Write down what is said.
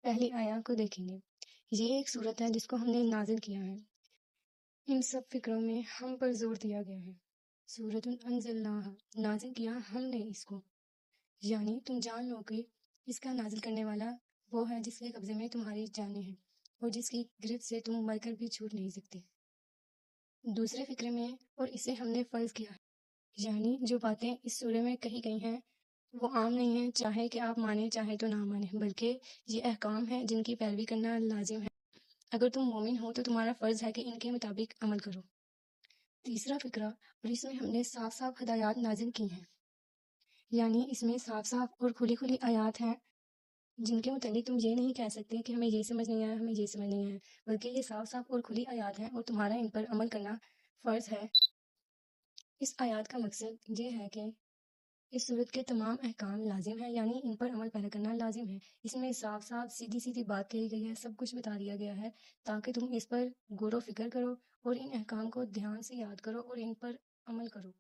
پہلی آیات کو دیکھیں گے۔ یہ ایک صورت ہے جس کو ہم نے نازل کیا ہے۔ ان سب فکروں میں ہم پر زور دیا گیا ہے۔ سورۃ انزلناہا، نازل کیا ہم نے اس کو، یعنی تم جان لو کہ اس کا نازل کرنے والا وہ ہے جس کے قبضے میں تمہاری جانیں ہیں اور جس کی گرفت سے تم مر کر بھی چھوٹ نہیں سکتے۔ دوسرے فکرے میں اور اسے ہم نے فرض کیا ہے، یعنی جو باتیں اس سورہ میں کہی گئی ہیں وہ عام نہیں ہیں، چاہے کہ آپ مانیں چاہے تو نہ مانیں، بلکہ یہ احکام ہیں جن کی پیروی کرنا لازم ہے۔ اگر تم مومن ہو تو تمہارا فرض ہے کہ ان کے مطابق عمل کرو۔ تیسرا فکرہ، اور اس میں ہم نے صاف صاف ہدایات نازل کی ہیں، یعنی اس میں صاف صاف اور کھلی کھلی آیات ہیں جن کے متعلق تم یہ نہیں کہہ سکتے کہ ہمیں یہ سمجھ نہیں آیا، ہمیں یہ سمجھ نہیں آیا، بلکہ یہ صاف صاف اور کھلی آیات ہیں اور تمہارا ان پر عمل کرنا فرض ہے۔ اس آیات کا مقصد یہ ہے کہ اس صورت کے تمام احکام لازم ہیں، یعنی ان پر عمل پیرا کرنا لازم ہے۔ اس میں صاف صاف سیدھی سیدھی بات کہی گئی ہے، سب کچھ بتا دیا گیا ہے تاکہ تم اس پر غور و فکر کرو اور ان احکام کو دھیان سے یاد کرو اور ان پر عمل کرو۔